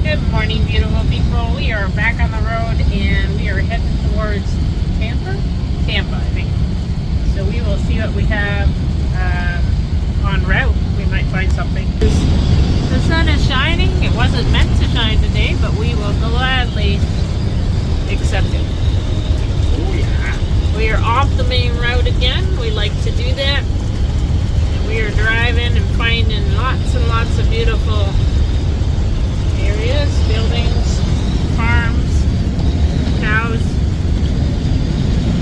Good morning, beautiful people. We are back on the road and we are heading towards Tampa, I think. So we will see what we have en route. We might find something. The sun is shining. It wasn't meant to shine today, but we will gladly accept it. Oh yeah. We are off the main road again. We like to do that. And we are driving and finding lots and lots of beautiful areas, buildings, farms, cows.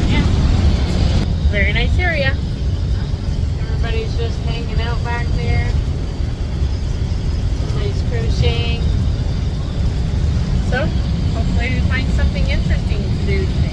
Yeah. Very nice area. Everybody's just hanging out back there. Somebody's crocheting. So, hopefully we find something interesting to do today.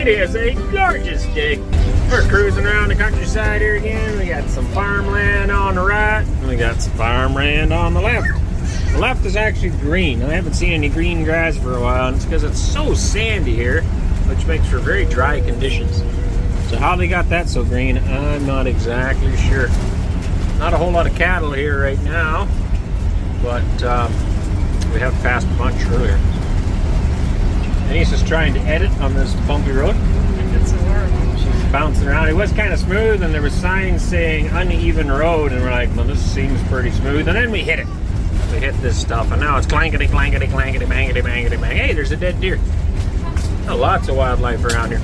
It is a gorgeous day. We're cruising around the countryside here again. We got some farmland on the right, and we got some farmland on the left. The left is actually green. I haven't seen any green grass for a while, and it's because it's so sandy here, which makes for very dry conditions. So how they got that so green, I'm not exactly sure. Not a whole lot of cattle here right now, but we have passed a bunch earlier. Anneesa's trying to edit on this bumpy road. It's horrible. She's bouncing around. It was kind of smooth, and there were signs saying uneven road, and we're like, well, this seems pretty smooth. And then we hit it. We hit this stuff, and now it's clankety, clankety, clankety, bangety, bangety, bang. Hey, there's a dead deer. Oh, lots of wildlife around here.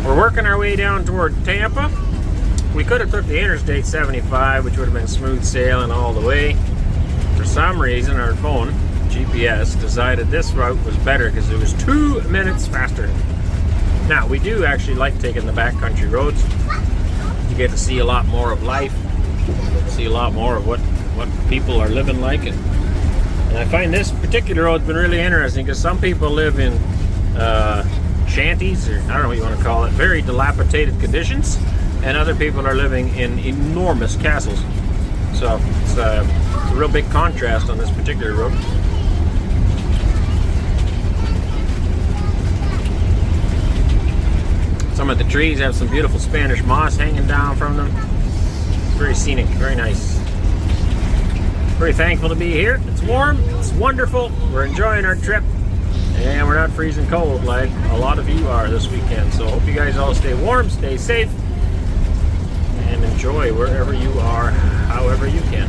We're working our way down toward Tampa. We could have took the Interstate 75, which would have been smooth sailing all the way. For some reason, our phone, GPS, decided this route was better because it was 2 minutes faster. Now, we do actually like taking the backcountry roads. You get to see a lot more of life, see a lot more of what people are living like. And I find this particular road's been really interesting because some people live in shanties, or I don't know what you want to call it, very dilapidated conditions, and other people are living in enormous castles. So it's a real big contrast on this particular road. Some of the trees have some beautiful Spanish moss hanging down from them. Very scenic, very nice. Very thankful to be here. It's warm, it's wonderful. We're enjoying our trip, and we're not freezing cold like a lot of you are this weekend. So hope you guys all stay warm, stay safe, and enjoy wherever you are, however you can.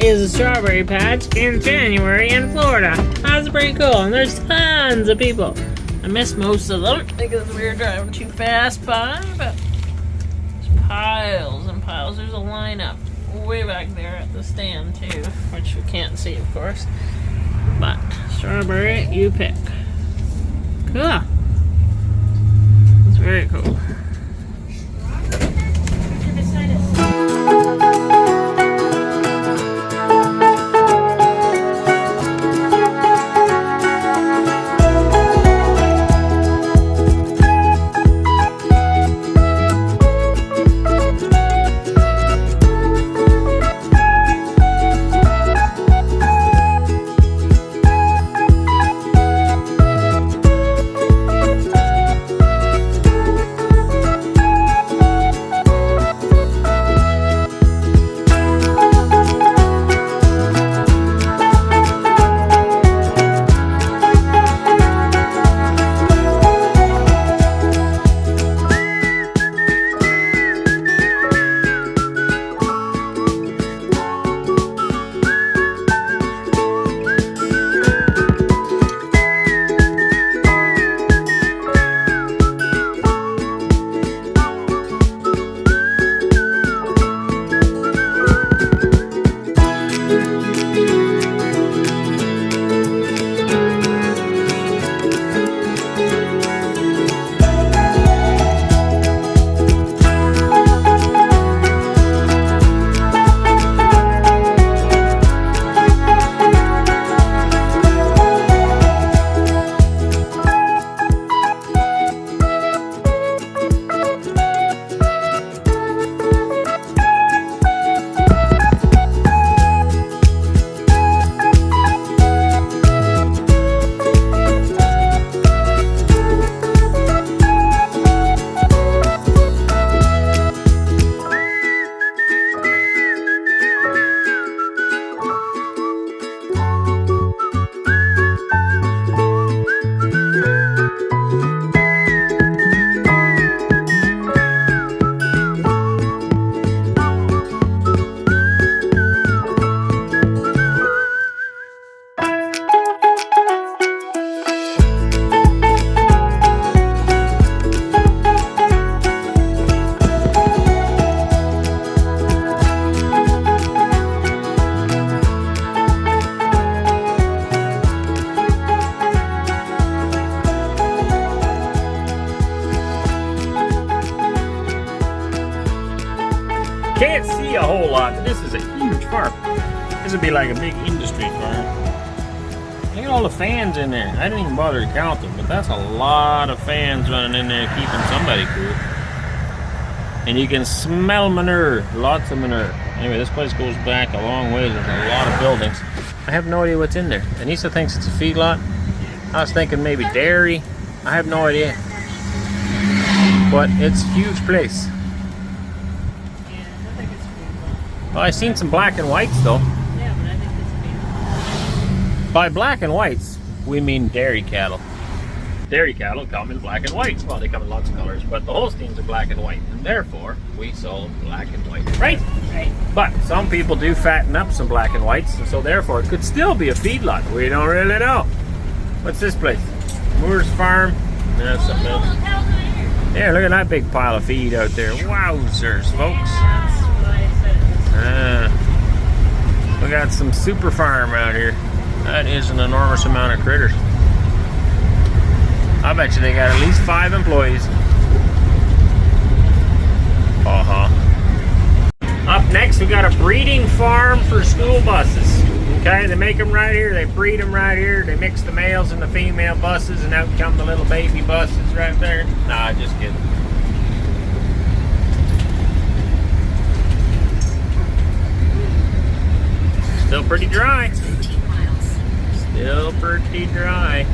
is a strawberry patch in January in Florida. That's pretty cool, and there's tons of people. I missed most of them because we were driving too fast by, but there's piles and piles. There's a lineup way back there at the stand too, which you can't see, of course. But strawberry, you pick. Cool. It's very cool. Can't see a whole lot, but this is a huge farm. This would be like a big industry farm. Look at all the fans in there. I didn't even bother to count them, but that's a lot of fans running in there keeping somebody cool. And you can smell manure, lots of manure. Anyway, this place goes back a long ways. There's a lot of buildings. I have no idea what's in there. Anneesa thinks it's a feedlot. I was thinking maybe dairy. I have no idea. But it's a huge place. Well, I've seen some black and whites though. Yeah, but I think it's beautiful. By black and whites, we mean dairy cattle. Dairy cattle come in black and white. Well, they come in lots of colors, but the Holsteins are black and white, and therefore we sell them black and white. Right? Right. But some people do fatten up some black and whites, and so therefore it could still be a feedlot. We don't really know. What's this place? Moore's Farm. That's something else. Yeah, look at that big pile of feed out there. Wowzers, folks. That's what I said. We got some super farm out here. That is an enormous amount of critters. I bet you they got at least 5 employees. Up next, we got a breeding farm for school buses. Okay, they make them right here. They breed them right here. They mix the males and the female buses, and out come the little baby buses right there. Nah, just kidding. Still pretty dry. Still pretty dry.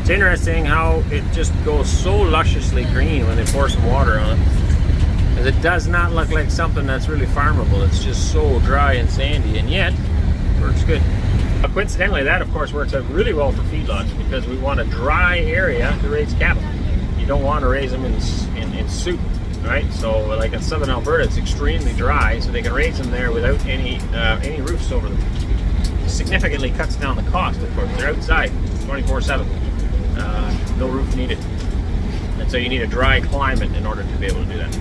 It's interesting how it just goes so lusciously green when they pour some water on it. Because it does not look like something that's really farmable. It's just so dry and sandy, and yet works good. Coincidentally, that of course works out really well for feedlots because we want a dry area to raise cattle. You don't want to raise them in soup, right? So like in southern Alberta, it's extremely dry, so they can raise them there without any roofs over them. significantly cuts down the cost, of course. They're outside 24/7. No roof needed. And so you need a dry climate in order to be able to do that.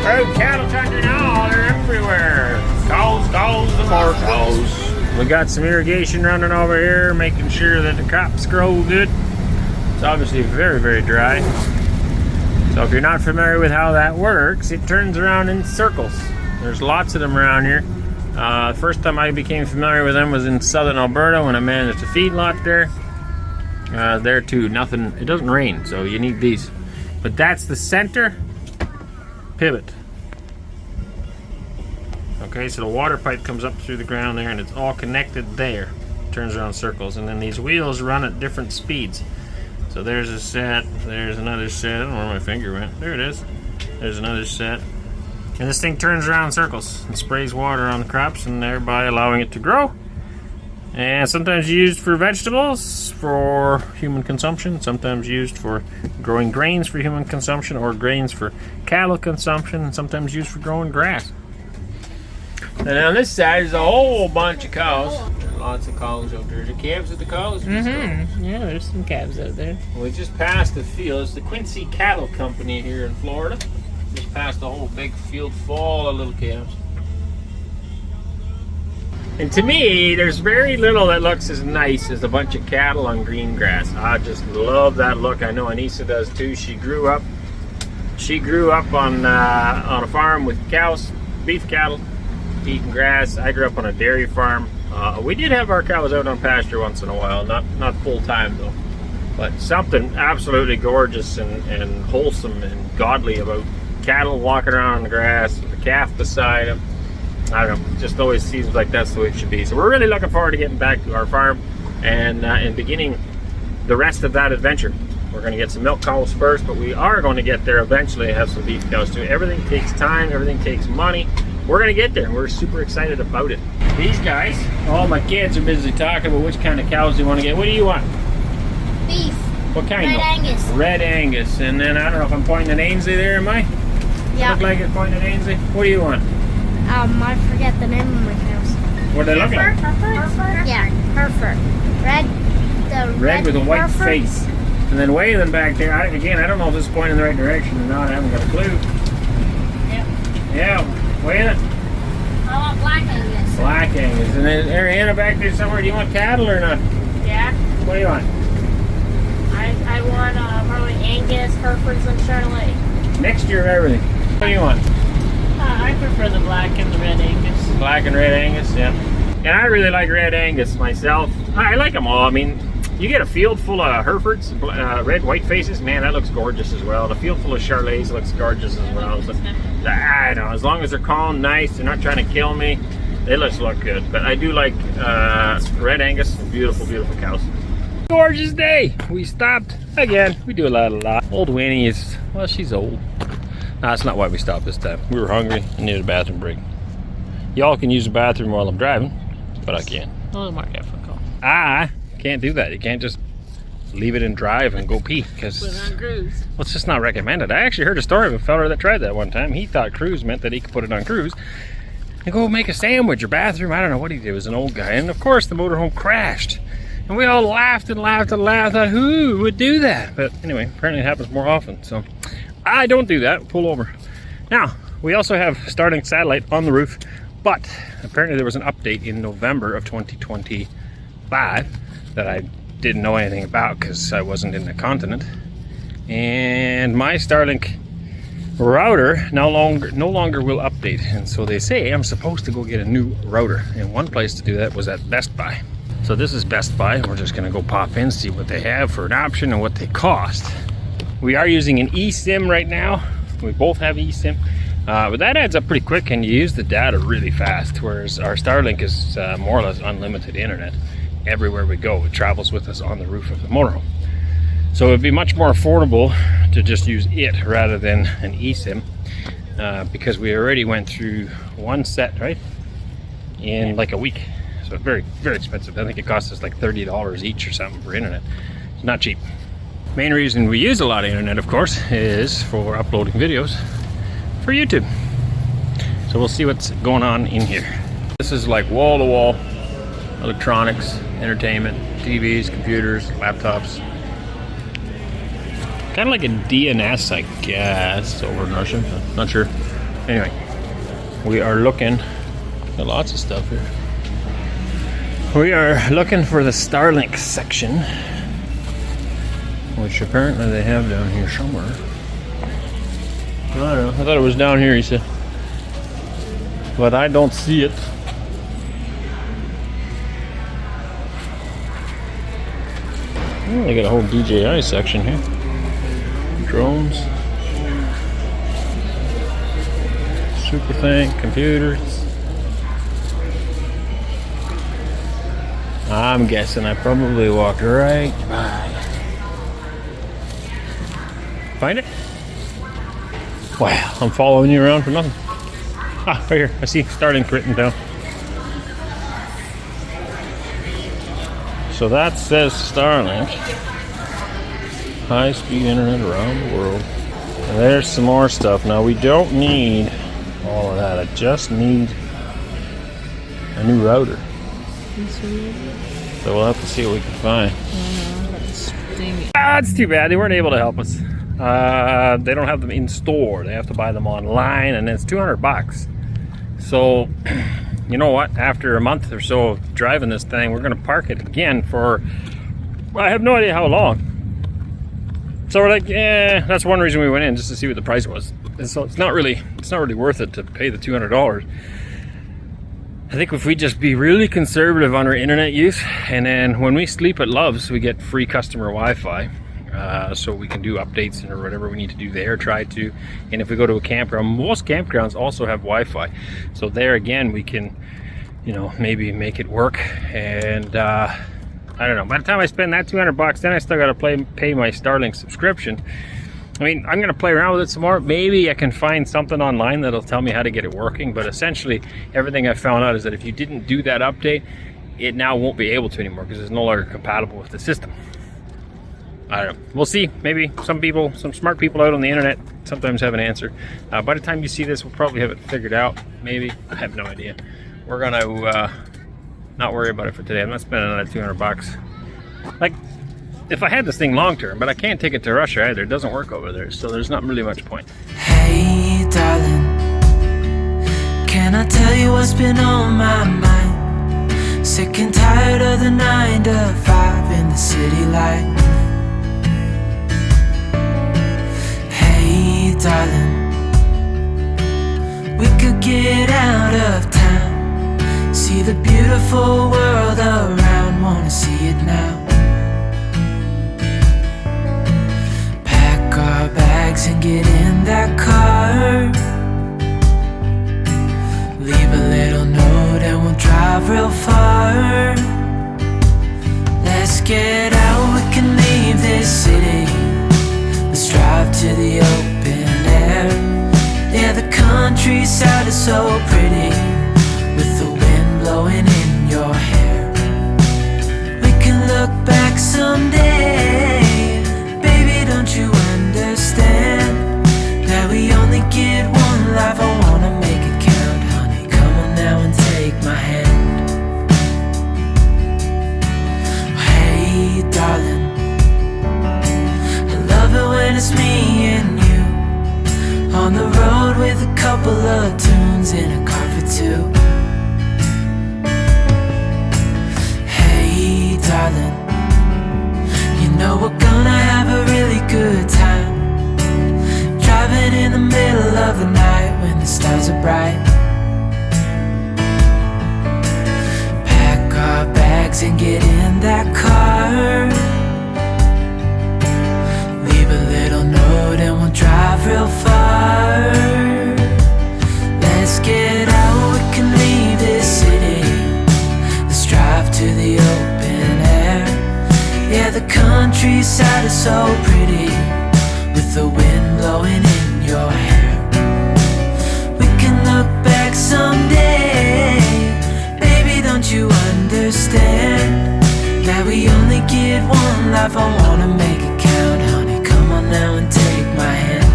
Oh, cattle country now, they're everywhere. Cows, and more cows. We got some irrigation running over here, making sure that the crops grow good. It's obviously very, very dry. So if you're not familiar with how that works, it turns around in circles. There's lots of them around here. First time I became familiar with them was in southern Alberta when I managed a feedlot there. There too, nothing, it doesn't rain, so you need these. But that's the center pivot. Okay, so the water pipe comes up through the ground there and it's all connected there. Turns around circles, and then these wheels run at different speeds. So there's a set, there's another set. I don't know where my finger went. There it is. There's another set. And this thing turns around in circles and sprays water on the crops, and thereby allowing it to grow. And sometimes used for vegetables for human consumption, sometimes used for growing grains for human consumption, or grains for cattle consumption, and sometimes used for growing grass. And on this side is a whole bunch of cows. Lots of cows out there. The calves at the cows? Mm-hmm. Yeah, there's some calves out there. We just passed the field. It's the Quincy Cattle Company here in Florida. Just passed a whole big field full of little calves. And to me, there's very little that looks as nice as a bunch of cattle on green grass. I just love that look. I know Anneesa does too. She grew up on a farm with cows, beef cattle, eating grass. I grew up on a dairy farm. We did have our cows out on pasture once in a while, not full time though. But something absolutely gorgeous and wholesome and godly about cattle walking around on the grass with a calf beside them. I don't know, it just always seems like that's the way it should be. So we're really looking forward to getting back to our farm and beginning the rest of that adventure. We're going to get some milk cows first, but we are going to get there eventually and have some beef cows too. Everything takes time, everything takes money. We're going to get there, and we're super excited about it. These guys, all my kids are busy talking about which kind of cows they want to get. What do you want? Beef. What kind? Red Angus. Red Angus. And then, I don't know if I'm pointing at Ainsley there, am I? Yeah. Look like it's pointing at Ainsley. What do you want? I forget the name of my cows. What do they look like? Hereford? Yeah, Hereford. Red with a white Hereford. face. And then Waylon back there, I don't know if this is pointing in the right direction or not. I haven't got a clue. Yep. Yeah. Waylon. I want Black Angus. Black Angus. And then Ariana back there somewhere. Do you want cattle or not? Yeah. What do you want? I want probably Angus, Herefords, and Charolais. Mixture of everything. What do you want? I prefer the black and the red Angus. Black and red Angus, yeah. And I really like red Angus myself. I like them all. I mean, you get a field full of Herefords, red white faces, man, that looks gorgeous as well. And a field full of Charolais looks gorgeous as well. So, I don't know, as long as they're calm, nice, they're not trying to kill me, they just look good. But I do like red Angus, beautiful, beautiful cows. Gorgeous day. We stopped again. We do a lot. Old Winnie is, well, she's old. No, that's not why we stopped this time. We were hungry and needed a bathroom break. Y'all can use the bathroom while I'm driving, but I can't. Oh, Mark Africa. I can't do that. You can't just leave it in drive and go pee, because Put it on cruise. well, it's just not recommended. I actually heard a story of a fella that tried that one time. He thought cruise meant that he could put it on cruise and go make a sandwich or bathroom. I don't know what he did. He was an old guy, and of course the motorhome crashed. And we all laughed and laughed and laughed. Thought, who would do that? But anyway, apparently it happens more often. So I don't do that. Pull over. Now, we also have Starlink satellite on the roof, but apparently there was an update in November of 2025 that I didn't know anything about because I wasn't in the continent. And my Starlink router no longer will update. And so they say I'm supposed to go get a new router. And one place to do that was at Best Buy. So this is Best Buy. We're just gonna go pop in, see what they have for an option and what they cost. We are using an eSIM right now. We both have eSIM, but that adds up pretty quick and you use the data really fast, whereas our Starlink is more or less unlimited internet. Everywhere we go, it travels with us on the roof of the motorhome. So it'd be much more affordable to just use it rather than an eSIM, because we already went through one set, right, in like a week. So very, very expensive. I think it costs us like $30 each or something for internet. It's not cheap. Main reason we use a lot of internet, of course, is for uploading videos for YouTube. So we'll see what's going on in here. This is like wall-to-wall electronics, entertainment, TVs, computers, laptops. Kind of like a DNS, I guess, over in Russian. Not sure. Anyway, we are looking at lots of stuff here. We are looking for the Starlink section, which apparently they have down here somewhere. I don't know. I thought it was down here, he said. But I don't see it. Oh, they got a whole DJI section here. Drones. Super thing, computers. I'm guessing I probably walked right by. Find it? Wow, I'm following you around for nothing. Ah, right here. I see Starlink written down. So that says Starlink. High-speed internet around the world. And there's some more stuff. Now we don't need all of that. I just need a new router. So we'll have to see what we can find. It's too bad. They weren't able to help us. They don't have them in store. They have to buy them online, and it's $200. So, you know what? After a month or so of driving this thing, we're going to park it again for, well, I have no idea how long. So we're like, yeah, that's one reason we went in, just to see what the price was. And so it's not really worth it to pay the $200. I think if we just be really conservative on our internet use, and then when we sleep at Love's, we get free customer Wi-Fi. So we can do updates or whatever we need to do there, try to. And if we go to a campground, most campgrounds also have Wi-Fi. So there again, we can, you know, maybe make it work. And I don't know, by the time I spend that $200, then I still got to pay my Starlink subscription. I mean, I'm going to play around with it some more. Maybe I can find something online that'll tell me how to get it working. But essentially, everything I found out is that if you didn't do that update, it now won't be able to anymore because it's no longer compatible with the system. I don't know. We'll see. Maybe some people, some smart people out on the internet sometimes have an answer. By the time you see this, we'll probably have it figured out. Maybe. I have no idea. We're going to not worry about it for today. I'm not spending another $200. Like, if I had this thing long term, but I can't take it to Russia either. It doesn't work over there, so there's not really much point. Hey, darling, can I tell you what's been on my mind? Sick and tired of the 9 to 5 in the city life. Hey, darling, we could get out of town, see the beautiful world around, wanna see it now. Our bags and get in that car, leave a little note and we'll drive real far. Let's get out, we can leave this city. Let's drive to the open air. Yeah, the countryside is so pretty, with the wind blowing in your hair. We can look back someday. Don't you understand that we only get one life? I wanna make it count, honey. Come on now and take my hand. Hey, darling, I love it when it's me and you on the road with a couple of tunes in a car for two. Hey, darling, you know we're gonna have a really good time, driving in the middle of the night when the stars are bright. Pack our bags and get in that car, leave a little note and we'll drive real far. Let's get out, we can leave this city. Let's drive to the open air. Yeah, the countryside is so pretty, with the wind blowing in your hair. We can look back someday. Baby, don't you understand that we only get one life? I wanna make it count, on now and take my hand.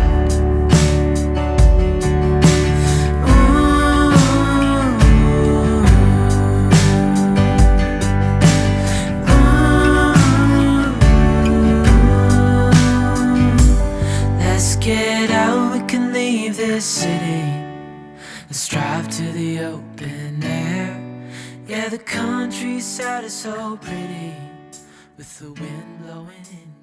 Let's get out, we can leave this city. Let's drive to the open air. Yeah, the countryside is so pretty with the wind blowing in